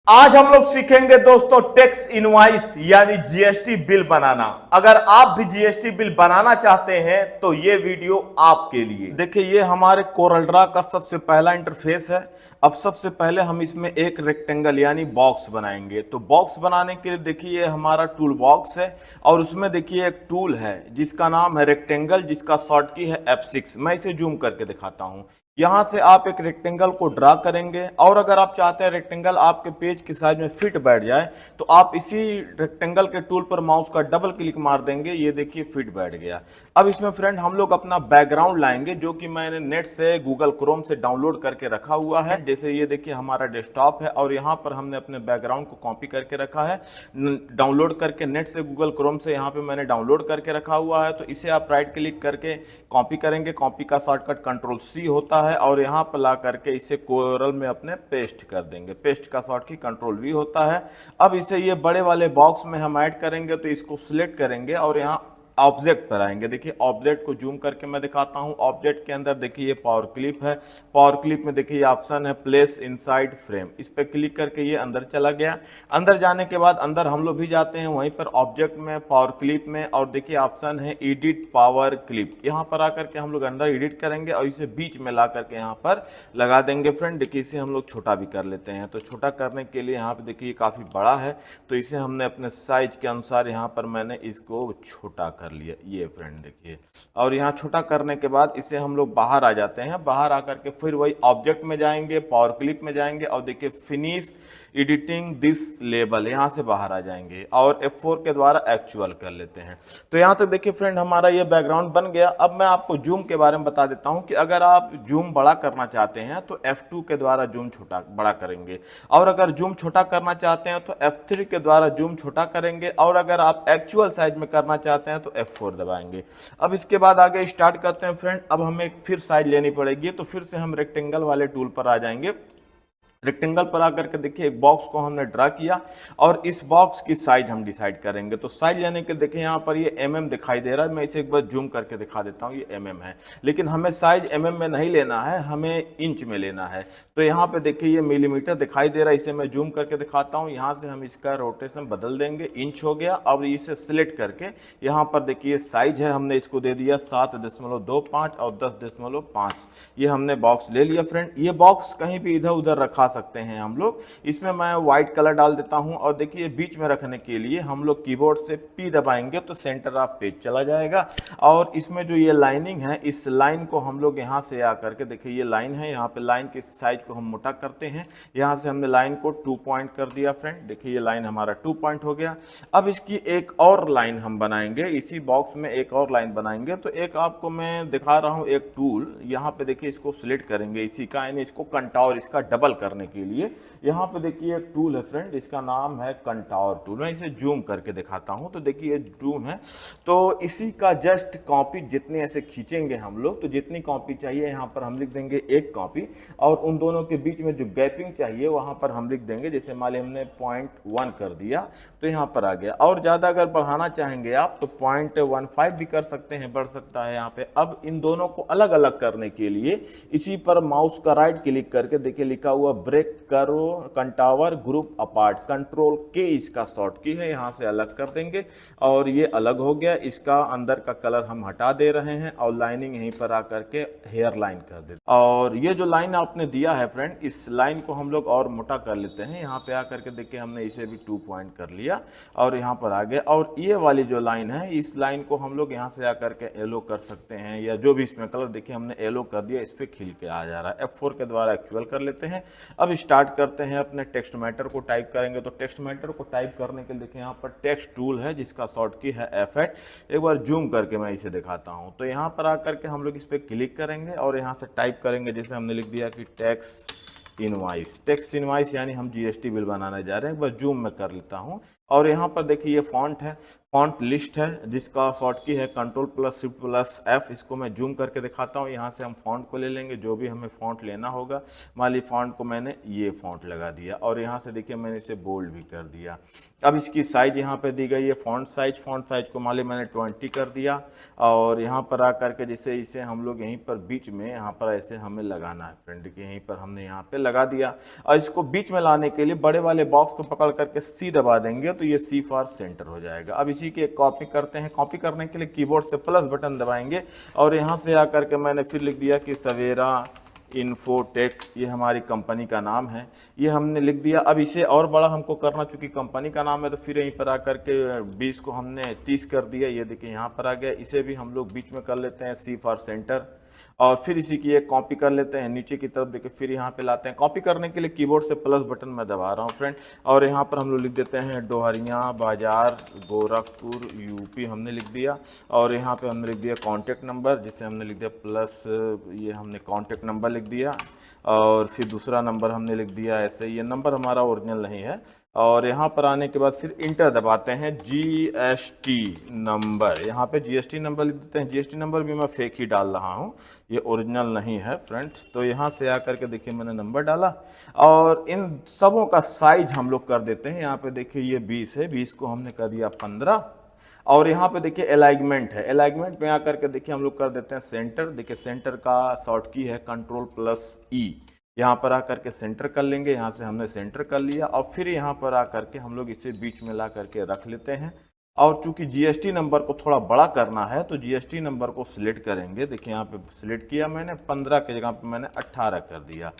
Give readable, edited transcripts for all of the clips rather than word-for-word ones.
आज हम लोग सीखेंगे दोस्तों टैक्स इनवॉइस यानी जीएसटी बिल बनाना। अगर आप भी जीएसटी बिल बनाना चाहते हैं तो ये वीडियो आपके लिए। देखिए ये हमारे कोरलड्रा का सबसे पहला इंटरफेस है। अब सबसे पहले हम इसमें एक रेक्टेंगल यानी बॉक्स बनाएंगे। तो बॉक्स बनाने के लिए देखिए ये हमारा टूल बॉक्स है और उसमें देखिए एक टूल है जिसका नाम है रेक्टेंगल, जिसका शॉर्ट की है F6। मैं इसे जूम करके दिखाता हूं। यहां से आप एक रेक्टेंगल को ड्रा करेंगे और अगर आप चाहते हैं रेक्टेंगल आपके पेज की साइज में फिट बैठ जाए तो आप इसी रेक्टेंगल के टूल पर माउस का डबल क्लिक मार देंगे। ये देखिए फिट बैठ गया। अब इसमें फ्रेंड हम लोग अपना बैकग्राउंड लाएंगे जो कि मैंने नेट से गूगल क्रोम से डाउनलोड करके रखा हुआ है। जैसे ये देखिए हमारा डेस्कटॉप है और यहाँ पर हमने अपने बैकग्राउंड को कॉपी करके रखा है, डाउनलोड करके नेट से गूगल क्रोम से यहाँ पे मैंने डाउनलोड करके रखा हुआ है। तो इसे आप राइट क्लिक करके कॉपी करेंगे। कॉपी का शॉर्टकट Ctrl+C होता है और यहाँ पर ला करके इसे कोरल में अपने पेस्ट कर देंगे। पेस्ट का शॉर्ट की Ctrl+V होता है। अब इसे ये बड़े वाले बॉक्स में हम ऐड करेंगे तो इसको सिलेक्ट करेंगे और यहाँ ऑब्जेक्ट पर आएंगे। देखिए ऑब्जेक्ट को जूम करके मैं दिखाता हूं। ऑब्जेक्ट के अंदर देखिए ये पावर क्लिप है। पावर क्लिप में देखिए ये ऑप्शन है प्लेस इनसाइड फ्रेम। इस पर क्लिक करके ये अंदर चला गया। अंदर जाने के बाद अंदर हम लोग भी जाते हैं वहीं पर ऑब्जेक्ट में पावर क्लिप में और देखिए ऑप्शन है एडिट पावर क्लिप। यहाँ पर आकर के हम लोग अंदर एडिट करेंगे और इसे बीच में ला करके यहाँ पर लगा देंगे। फ्रेंड देखिए इसे हम लोग छोटा भी कर लेते हैं। तो छोटा करने के लिए यहाँ पे देखिए काफ़ी बड़ा है तो इसे हमने अपने साइज के अनुसार यहाँ पर मैंने इसको छोटा कर लिया। ये फ्रेंड देखिए और यहाँ छोटा करने के बाद इसे हम लोग बाहर आ जाते हैं। बाहर आकर के फिर वही ऑब्जेक्ट में जाएंगे, पावर क्लिप में जाएंगे और देखिए फिनिश एडिटिंग दिस लेबल, यहाँ से बाहर आ जाएंगे और F4 के द्वारा एक्चुअल कर लेते हैं। तो यहाँ तक देखिए फ्रेंड हमारा ये बैकग्राउंड बन गया। अब मैं आपको जूम के बारे में बता देता हूँ कि अगर आप जूम बड़ा करना चाहते हैं तो F2 के द्वारा जूम छोटा बड़ा करेंगे और अगर जूम छोटा करना चाहते हैं तो F3 के द्वारा जूम छोटा करेंगे और अगर आप एक्चुअल साइज में करना चाहते हैं तो F4 दबाएंगे। अब इसके बाद आगे स्टार्ट करते हैं फ्रेंड। अब हमें फिर साइज लेनी पड़ेगी तो फिर से हम रेक्टेंगल वाले टूल पर आ जाएंगे। रेक्टेंगल पर आकर के देखिए एक बॉक्स को हमने ड्रा किया और इस बॉक्स की साइज हम डिसाइड करेंगे। तो साइज लेने के देखिए यहाँ पर ये mm दिखाई दे रहा है। मैं इसे एक बार जूम करके दिखा देता हूँ। ये mm है लेकिन हमें साइज mm में नहीं लेना है, हमें इंच में लेना है। तो यहाँ पे देखिए ये मिलीमीटर दिखाई दे रहा है। इसे मैं जूम करके दिखाता हूँ। यहाँ से हम इसका रोटेशन बदल देंगे, इंच हो गया। अब इसे सिलेक्ट करके यहाँ पर देखिए साइज है, हमने इसको दे दिया 7.25 और 10.5। ये हमने बॉक्स ले लिया। फ्रेंड ये बॉक्स कहीं भी इधर उधर रखा सकते हैं हम लोग। इसमें मैं व्हाइट कलर डाल देता हूं और देखिए बीच में रखने के लिए हम लोग कीबोर्ड से P दबाएंगे तो सेंटर ऑफ पेज चला जाएगा। और इसमें जो ये लाइनिंग है इस लाइन को हम लोग यहां से आकर के देखिए ये लाइन है, यहाँ पे लाइन के साइज को हम मोटा करते हैं। यहाँ से हमने लाइन को 2 पॉइंट कर दिया। फ्रेंड देखिए ये लाइन हमारा 2 पॉइंट हो गया। अब इसकी एक और लाइन हम बनाएंगे, इसी बॉक्स में एक और लाइन बनाएंगे। तो एक आपको मैं दिखा रहा हूँ एक टूल, यहाँ पे देखिए इसको सिलेक्ट करेंगे इसी का, यानी इसको कंटावर इसका डबल करने के लिए यहाँ पे देखिए एक टूल है फ्रेंड, इसका नाम है कंटावर टूल। मैं इसे जूम करके दिखाता हूँ। तो देखिए ये जूम है तो इसी का जस्ट कॉपी जितने ऐसे खींचेंगे हम लोग तो जितनी कॉपी चाहिए यहाँ पर हम लिख देंगे 1 कॉपी और उन दोनों के बीच में जो गैपिंग चाहिए वहाँ पर हम लिख देंगे। जैसे मान लिया हमने 0.1 कर दिया तो यहाँ पर आ गया। और ज़्यादा अगर बढ़ाना चाहेंगे आप तो 0.15 भी कर सकते हैं, बढ़ सकता है यहाँ पे। अब इन दोनों को अलग अलग करने के लिए इसी पर माउस का राइट क्लिक करके देखिए लिखा हुआ ब्रेक करो कंटावर ग्रुप अपार्ट, Ctrl+K इसका शॉर्ट की है, यहाँ से अलग कर देंगे और ये अलग हो गया। इसका अंदर का कलर हम हटा दे रहे हैं और लाइनिंग यहीं पर आकर के हेयर लाइन कर देते। और ये जो लाइन आपने दिया है फ्रेंड इस लाइन को हम लोग और मोटा कर लेते हैं। यहाँ पे आकर के देखिए हमने इसे भी 2 पॉइंट कर लिया और यहाँ पर आ गया। और ये वाली जो लाइन है इस लाइन को हम लोग यहाँ से आकर के येलो कर सकते हैं या जो भी इसमें कलर देखिए हमने येलो कर दिया, इस पर खिल के आ जा रहा है। F4 के द्वारा एक्चुअल कर लेते हैं। अब स्टार्ट करते हैं अपने टेक्स्ट मैटर को टाइप करेंगे। तो टेक्स्ट मैटर को टाइप करने के लिए देखिए यहाँ पर टेक्स्ट टूल है जिसका शॉर्ट की है F8। एक बार जूम करके मैं इसे दिखाता हूँ। तो यहाँ पर आकर के हम लोग इस पर क्लिक करेंगे और यहाँ से टाइप करेंगे। जैसे हमने लिख दिया कि टैक्स इनवॉइस यानी हम जीएसटी बिल बनाने जा रहे हैं। एक बार जूम में कर लेता हूँ और यहाँ पर देखिए ये फॉन्ट है, फॉन्ट लिस्ट है जिसका शॉर्ट की है Ctrl+Shift+F। इसको मैं जूम करके दिखाता हूँ। यहाँ से हम फॉन्ट को ले लेंगे, जो भी हमें फॉन्ट लेना होगा। मान ली फॉन्ट को मैंने ये फॉन्ट लगा दिया और यहाँ से देखिए मैंने इसे बोल्ड भी कर दिया। अब इसकी साइज यहाँ पे दी गई है फॉन्ट साइज को मान ली मैंने 20 कर दिया। और यहाँ पर आकर के जैसे इसे हम लोग यहीं पर बीच में यहाँ पर ऐसे हमें लगाना है फ्रेंड, देखिए यहीं पर हमने यहाँ पे लगा दिया। और इसको बीच में लाने के लिए बड़े वाले बॉक्स को पकड़ करके सी दबा देंगे तो ये सी फॉर सेंटर हो जाएगा। अब इसी की एक कॉपी करते हैं। कॉपी करने के लिए कीबोर्ड से प्लस बटन दबाएंगे और यहाँ से आकर के मैंने फिर लिख दिया कि सवेरा इन्फोटेक, ये हमारी कंपनी का नाम है, ये हमने लिख दिया। अब इसे और बड़ा हमको करना, चूंकि कंपनी का नाम है तो फिर यहीं पर आकर के 20 को हमने 30 कर दिया। ये देखिए यहाँ पर आ गया। इसे भी हम लोग बीच में कर लेते हैं सी फॉर सेंटर। और फिर इसी की एक कॉपी कर लेते हैं नीचे की तरफ, देखिए फिर यहाँ पे लाते हैं। कॉपी करने के लिए कीबोर्ड से प्लस बटन मैं दबा रहा हूँ फ्रेंड। और यहाँ पर हम लोग लिख देते हैं डोहरिया बाजार गोरखपुर यूपी, हमने लिख दिया। और यहाँ पे हमने लिख दिया कॉन्टैक्ट नंबर, जिसे हमने लिख दिया प्लस, ये हमने कॉन्टैक्ट नंबर लिख दिया। और फिर दूसरा नंबर हमने लिख दिया ऐसे, ये नंबर हमारा ओरिजिनल नहीं है। और यहाँ पर आने के बाद फिर इंटर दबाते हैं। जीएसटी नंबर, यहाँ पे जीएसटी नंबर लिख देते हैं। जीएसटी नंबर भी मैं फेक ही डाल रहा हूँ, ये ओरिजिनल नहीं है फ्रेंड्स। तो यहाँ से आकर के देखिए मैंने नंबर डाला और इन सबों का साइज हम लोग कर देते हैं। यहाँ पे देखिए ये 20 है, 20 को हमने कर दिया 15। और यहाँ पे देखिए अलाइनमेंट है, अलाइनमेंट में आकर के देखिए हम लोग कर देते हैं सेंटर। देखिए सेंटर का शॉर्ट की है Ctrl+E। यहाँ पर आकर के सेंटर कर लेंगे। यहाँ से हमने सेंटर कर लिया और फिर यहाँ पर आकर के हम लोग इसे बीच में ला करके रख लेते हैं। और चूंकि जीएसटी नंबर को थोड़ा बड़ा करना है तो जीएसटी नंबर को सिलेक्ट करेंगे। देखिए यहाँ पे सिलेक्ट किया मैंने, 15 के जगह पे मैंने 18 कर दिया।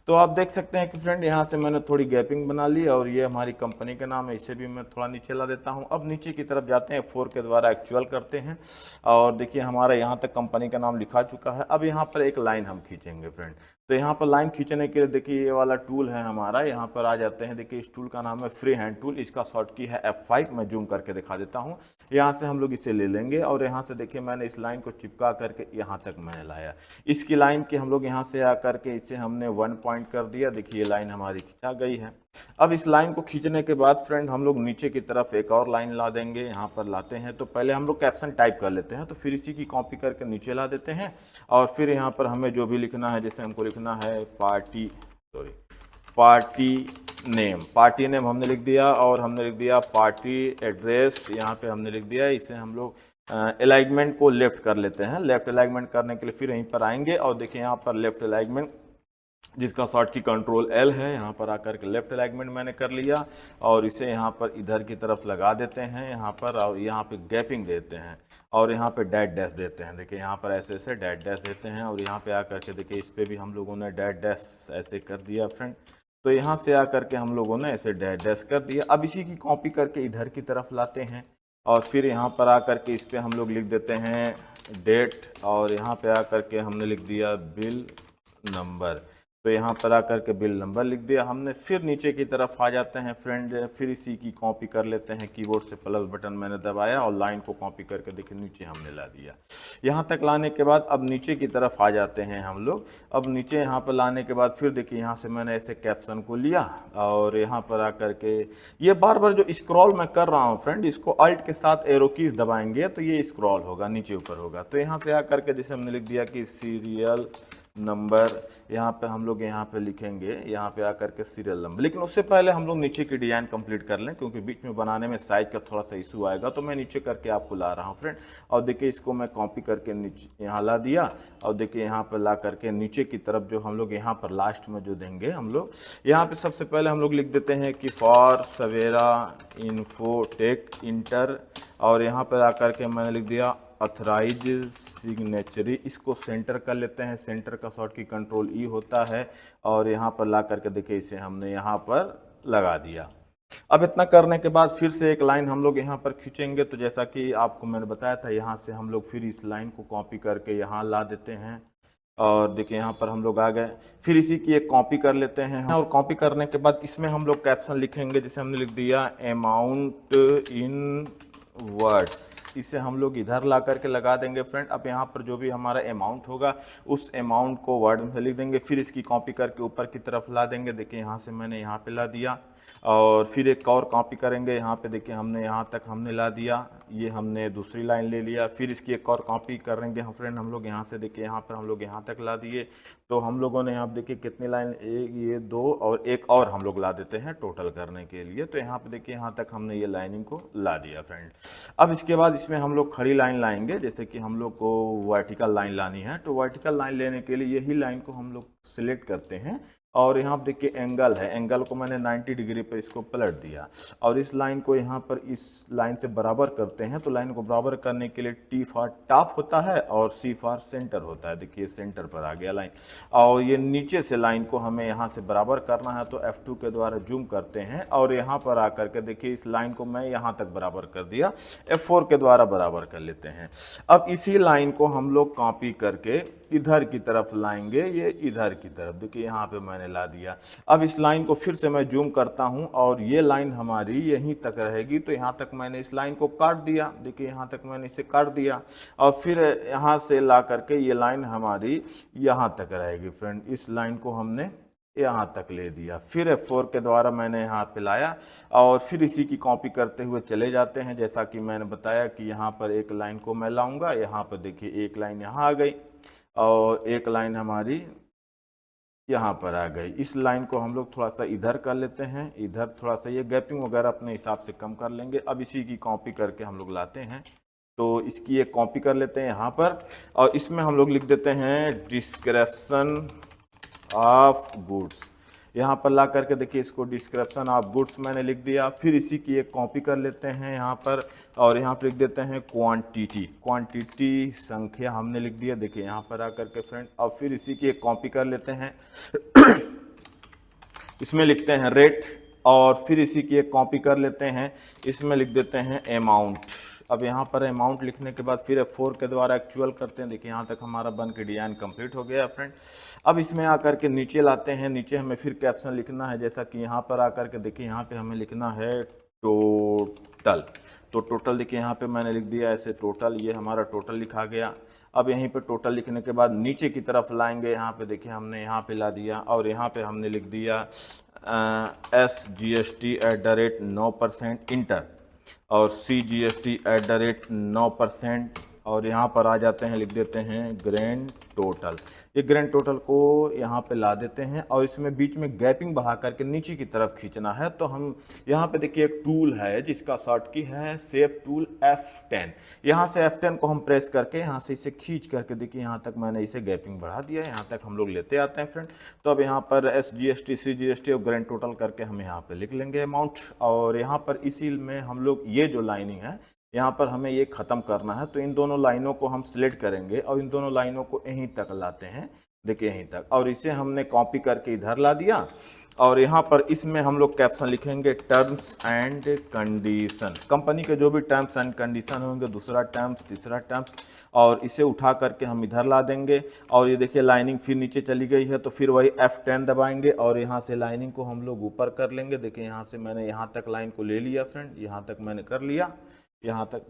तो आप देख सकते हैं कि फ्रेंड यहाँ से मैंने थोड़ी गैपिंग बना ली और ये हमारी कंपनी का नाम है, इसे भी मैं थोड़ा नीचे ला देता हूँ। अब नीचे की तरफ जाते हैं, F4 के द्वारा एक्चुअल करते हैं और देखिए हमारा यहाँ तक कंपनी का नाम लिखा चुका है। अब यहाँ पर एक लाइन हम खींचेंगे फ्रेंड। तो यहाँ पर लाइन खींचने के लिए देखिए ये वाला टूल है हमारा, यहाँ पर आ जाते हैं। देखिए इस टूल का नाम है फ्री हैंड टूल, इसका शॉर्ट की है F5। मैं जूम करके दिखा देता हूँ। यहाँ से हम लोग इसे ले लेंगे और यहाँ से देखिए मैंने इस लाइन को चिपका करके यहाँ तक मैंने लाया। इसकी लाइन के हम लोग यहाँ से आकर के इसे हमने 1 पॉइंट कर दिया। देखिए ये लाइन हमारी खिंचा गई है। अब इस लाइन को खींचने के बाद फ्रेंड हम लोग नीचे की तरफ एक और लाइन ला देंगे। यहाँ पर लाते हैं तो पहले हम लोग कैप्शन टाइप कर लेते हैं, तो फिर इसी की कॉपी करके नीचे ला देते हैं। और फिर यहाँ पर हमें जो भी लिखना है, जैसे हमको लिखना है पार्टी नेम हमने लिख दिया और हमने लिख दिया पार्टी एड्रेस, यहाँ पे हमने लिख दिया। इसे हम लोग अलाइनमेंट को लेफ्ट कर लेते हैं। लेफ्ट अलाइनमेंट करने के लिए फिर यहीं पर आएंगे और देखिए यहाँ पर लेफ्ट अलाइनमेंट, जिसका शॉर्ट की Ctrl+L है, यहाँ पर आकर के लेफ्ट अलाइनमेंट मैंने कर लिया और इसे यहाँ पर इधर की तरफ लगा देते हैं यहाँ पर। और यहाँ पे गैपिंग देते हैं और यहाँ पे डैश देते हैं। देखिए यहाँ पर ऐसे ऐसे डैश देते हैं और यहाँ पे आकर के देखिए इस पर भी हम लोगों ने डैश ऐसे कर दिया फ्रेंड। तो यहाँ से आकर के हम लोगों ने ऐसे डैश कर दिया। अब इसी की कॉपी करके इधर की तरफ लाते हैं और फिर यहाँ पर आकर के इस पर हम लोग लिख देते हैं डेट और यहाँ पे आकर के हमने लिख दिया बिल नंबर। तो यहाँ पर आकर के बिल नंबर लिख दिया हमने। फिर नीचे की तरफ आ जाते हैं फ्रेंड, फिर इसी की कॉपी कर लेते हैं। कीबोर्ड से प्लस बटन मैंने दबाया और लाइन को कॉपी करके देखिए नीचे हमने ला दिया। यहाँ तक लाने के बाद अब नीचे की तरफ आ जाते हैं हम लोग। अब नीचे यहाँ पर लाने के बाद फिर देखिए यहाँ से मैंने ऐसे कैप्शन को लिया और यहाँ पर आकर के ये बार बार जो स्क्रॉल मैं कर रहा हूँ फ्रेंड, इसको अल्ट के साथ एरो कीज दबाएंगे तो ये स्क्रॉल होगा, नीचे ऊपर होगा। तो यहाँ से आकर के जैसे हमने लिख दिया कि सीरियल नंबर, यहाँ पे हम लोग यहाँ पे लिखेंगे, यहाँ पे आकर के सीरियल नंबर। लेकिन उससे पहले हम लोग नीचे की डिजाइन कंप्लीट कर लें, क्योंकि बीच में बनाने में साइज का थोड़ा सा इशू आएगा। तो मैं नीचे करके आपको ला रहा हूँ फ्रेंड। और देखिए इसको मैं कॉपी करके नीचे यहाँ ला दिया और देखिए यहाँ पर ला करके नीचे की तरफ जो हम लोग यहाँ पर लास्ट में जो देंगे हम लोग, यहाँ पे सबसे पहले हम लोग लिख देते हैं कि फॉर सवेरा इन्फोटेक इंटर। और यहाँ पर आकर के मैंने लिख दिया ऑथराइज सिग्नेचरी, इसको सेंटर कर लेते हैं। सेंटर का शॉर्ट की Ctrl+E होता है और यहाँ पर ला करके देखिए इसे हमने यहाँ पर लगा दिया। अब इतना करने के बाद फिर से एक लाइन हम लोग यहाँ पर खींचेंगे। तो जैसा कि आपको मैंने बताया था, यहाँ से हम लोग फिर इस लाइन को कॉपी करके यहाँ ला देते हैं और देखिए यहाँ पर हम लोग आ गए। फिर इसी की एक कॉपी कर लेते हैं और कॉपी करने के बाद इसमें हम लोग कैप्शन लिखेंगे, जैसे हमने लिख दिया अमाउंट इन वर्ड्स, इसे हम लोग इधर ला करके लगा देंगे फ्रेंड। अब यहाँ पर जो भी हमारा अमाउंट होगा उस अमाउंट को वर्ड में लिख देंगे। फिर इसकी कॉपी करके ऊपर की तरफ ला देंगे। देखिए यहाँ से मैंने यहाँ पे ला दिया और फिर एक और कॉपी करेंगे। यहाँ पे देखिए हमने यहाँ तक हमने ला दिया, ये हमने दूसरी लाइन ले लिया। फिर इसकी एक और कॉपी करेंगे हम फ्रेंड, हम लोग यहाँ से देखिए यहाँ पर हम लोग यहाँ तक ला दिए। तो हम लोगों ने यहाँ देखिए कितनी लाइन, एक, ये दो और एक और हम लोग ला देते हैं टोटल करने के लिए। तो यहाँ पे देखिए यहाँ तक हमने ये लाइनिंग को ला दिया फ्रेंड। अब इसके बाद इसमें हम लोग खड़ी लाइन लाएंगे, जैसे कि हम लोग को वर्टिकल लाइन लानी है। तो वर्टिकल लाइन लेने के लिए यही लाइन को हम लोग सिलेक्ट करते हैं और यहाँ पर देखिए एंगल है, एंगल को मैंने 90 डिग्री पे इसको पलट दिया और इस लाइन को यहाँ पर इस लाइन से बराबर करते हैं। तो लाइन को बराबर करने के लिए टी फॉर टॉप होता है और सी फॉर सेंटर होता है। देखिए सेंटर पर आ गया लाइन, और ये नीचे से लाइन को हमें यहाँ से बराबर करना है तो F2 के द्वारा जूम करते हैं और यहाँ पर आकर के देखिए इस लाइन को मैं यहाँ तक बराबर कर दिया, F4 के द्वारा बराबर कर लेते हैं। अब इसी लाइन को हम लोग कॉपी करके इधर की तरफ लाएंगे, ये इधर की तरफ देखिए यहाँ पे मैंने ला दिया। अब इस लाइन को फिर से मैं जूम करता हूँ और ये लाइन हमारी यहीं तक रहेगी। तो यहाँ तक मैंने इस लाइन को काट दिया, देखिए यहाँ तक मैंने इसे काट दिया और फिर यहाँ से ला करके ये लाइन हमारी यहाँ तक रहेगी फ्रेंड। इस लाइन को हमने यहाँ तक ले दिया, फिर F4 के द्वारा मैंने यहाँ पे लाया और फिर इसी की कॉपी करते हुए चले जाते हैं। जैसा कि मैंने बताया कि यहाँ पर एक लाइन को मैं लाऊंगा, यहाँ पर देखिए एक लाइन यहाँ आ गई और एक लाइन हमारी यहाँ पर आ गई। इस लाइन को हम लोग थोड़ा सा इधर कर लेते हैं, इधर थोड़ा सा ये गैपिंग वगैरह अपने हिसाब से कम कर लेंगे। अब इसी की कॉपी करके हम लोग लाते हैं, तो इसकी एक कॉपी कर लेते हैं यहाँ पर और इसमें हम लोग लिख देते हैं डिस्क्रिप्शन ऑफ गुड्स। यहाँ पर ला करके देखिए इसको डिस्क्रिप्शन ऑफ गुड्स मैंने लिख दिया। फिर इसी की एक कॉपी कर लेते हैं यहाँ पर और यहाँ पर लिख देते हैं क्वांटिटी, क्वांटिटी संख्या हमने लिख दिया देखिए यहाँ पर आकर के फ्रेंड। और फिर इसी की एक कॉपी कर लेते हैं इसमें लिखते हैं रेट और फिर इसी की एक कॉपी कर लेते हैं, इसमें लिख देते हैं अमाउंट। अब यहाँ पर अमाउंट लिखने के बाद फिर F4 के द्वारा एक्चुअल करते हैं। देखिए यहाँ तक हमारा बन के डिज़ाइन कंप्लीट हो गया फ्रेंड। अब इसमें आकर के नीचे लाते हैं, नीचे हमें फिर कैप्शन लिखना है। जैसा कि यहाँ पर आकर के देखिए यहाँ पे हमें लिखना है टोटल। तो टोटल देखिए यहाँ पे मैंने लिख दिया ऐसे टोटल, ये हमारा टोटल लिखा गया। अब यहीं पे टोटल लिखने के बाद नीचे की तरफ लाएंगे, यहाँ पे देखिए हमने यहाँ पे ला दिया और यहाँ पे हमने लिख दिया SGST@9% इंटर और CGST@9% और यहाँ पर आ जाते हैं, लिख देते हैं ग्रैंड टोटल। ये ग्रैंड टोटल को यहाँ पे ला देते हैं और इसमें बीच में गैपिंग बढ़ा करके नीचे की तरफ खींचना है। तो हम यहाँ पे देखिए एक टूल है जिसका शॉर्ट की है शेप टूल F10। यहाँ से F10 को हम प्रेस करके यहाँ से इसे खींच करके देखिए यहाँ तक मैंने इसे गैपिंग बढ़ा दिया, यहाँ तक हम लोग लेते आते हैं फ्रेंड। तो अब यहाँ पर SGST CGST और ग्रैंड टोटल करके हम यहाँ पे लिख लेंगे अमाउंट और यहाँ पर इसी में हम लोग ये जो लाइनिंग है यहाँ पर हमें ये ख़त्म करना है। तो इन दोनों लाइनों को हम सिलेक्ट करेंगे और इन दोनों लाइनों को यहीं तक लाते हैं, देखिए यहीं तक, और इसे हमने कॉपी करके इधर ला दिया और यहाँ पर इसमें हम लोग कैप्शन लिखेंगे टर्म्स एंड कंडीशन। कंपनी के जो भी टर्म्स एंड कंडीशन होंगे, दूसरा टर्म्स, तीसरा टर्म्स, और इसे उठा करके हम इधर ला देंगे। और ये देखिए लाइनिंग फिर नीचे चली गई है तो फिर वही F10 दबाएंगे और यहाँ से लाइनिंग को हम लोग ऊपर कर लेंगे। देखिए यहाँ से मैंने यहाँ तक लाइन को ले लिया फ्रेंड, यहाँ तक मैंने कर लिया, यहाँ तक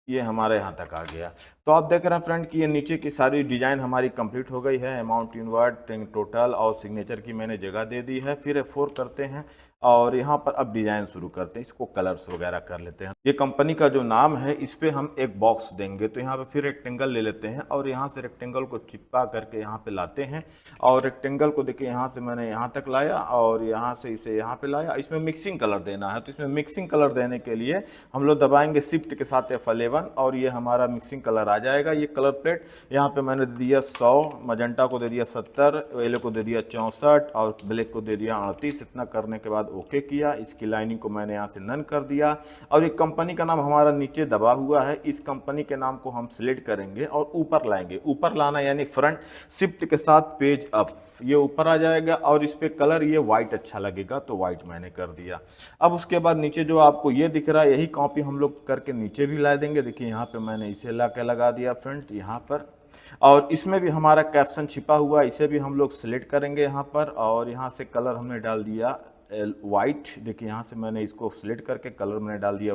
ये हमारे यहाँ तक आ गया। तो आप देख रहे हैं फ्रेंड कि ये नीचे की सारी डिजाइन हमारी कंप्लीट हो गई है। अमाउंट इनवर्ड, टोटल और सिग्नेचर की मैंने जगह दे दी है। फिर F4 करते हैं और यहाँ पर अब डिजाइन शुरू करते हैं, इसको कलर्स वगैरह कर लेते हैं। ये कंपनी का जो नाम है इस पे हम एक बॉक्स देंगे। तो यहाँ पे फिर रेक्टेंगल ले लेते हैं और यहाँ से रेक्टेंगल को चिपका करके यहाँ पे लाते हैं और रेक्टेंगल को देखिए यहाँ से मैंने यहाँ तक लाया और यहाँ से इसे यहाँ पे लाया। इसमें मिक्सिंग कलर देना है, तो इसमें मिक्सिंग कलर देने के लिए हम लोग दबाएंगे शिफ्ट के साथ F11 और ये हमारा मिक्सिंग कलर आ जाएगा। ये कलर प्लेट यहाँ पे मैंने दे दिया 100, मजेंटा को दे दिया 70, येलो को दे दिया 64 और ब्लैक को दे दिया 38। इतना करने के बाद ओके किया। इसकी लाइनिंग को मैंने यहाँ से नन कर दिया और ये कंपनी का नाम हमारा नीचे दबा हुआ है। इस कंपनी के नाम को हम सिलेक्ट करेंगे और ऊपर लाएंगे। ऊपर लाना यानी फ्रंट शिफ्ट के साथ पेज अप, ये ऊपर आ जाएगा और इस पे कलर ये वाइट अच्छा लगेगा तो वाइट मैंने कर दिया। अब उसके बाद नीचे जो आपको ये दिख रहा है यही कॉपी हम लोग करके नीचे भी ला देंगे। देखिए यहाँ पे मैंने इसे ला के लगा दिया फ्रंट यहाँ पर, और इसमें भी हमारा कैप्शन छिपा हुआ, इसे भी हम लोग सिलेक्ट करेंगे यहाँ पर और यहाँ से कलर हमने डाल दिया वाइट। देखिए यहाँ से मैंने इसको सिलेक्ट करके कलर मैंने डाल दिया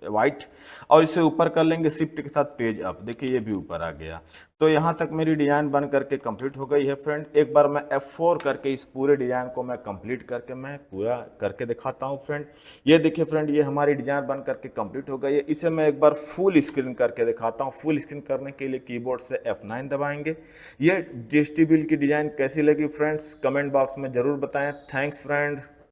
वाइट, और इसे ऊपर कर लेंगे शिफ्ट के साथ पेज अप। देखिए ये भी ऊपर आ गया। तो यहाँ तक मेरी डिजाइन बन करके कंप्लीट हो गई है फ्रेंड। एक बार मैं F4 करके इस पूरे डिजाइन को मैं कंप्लीट करके मैं पूरा करके दिखाता हूँ फ्रेंड। ये देखिए फ्रेंड, ये हमारी डिजाइन बन करके कंप्लीट हो गई है। इसे मैं एक बार फुल स्क्रीन करके दिखाता हूँ। फुल स्क्रीन करने के लिए कीबोर्ड से F9 दबाएंगे। ये GST बिल की डिजाइन कैसी लगी फ्रेंड्स, कमेंट बॉक्स में जरूर बताएं। Thanks friend.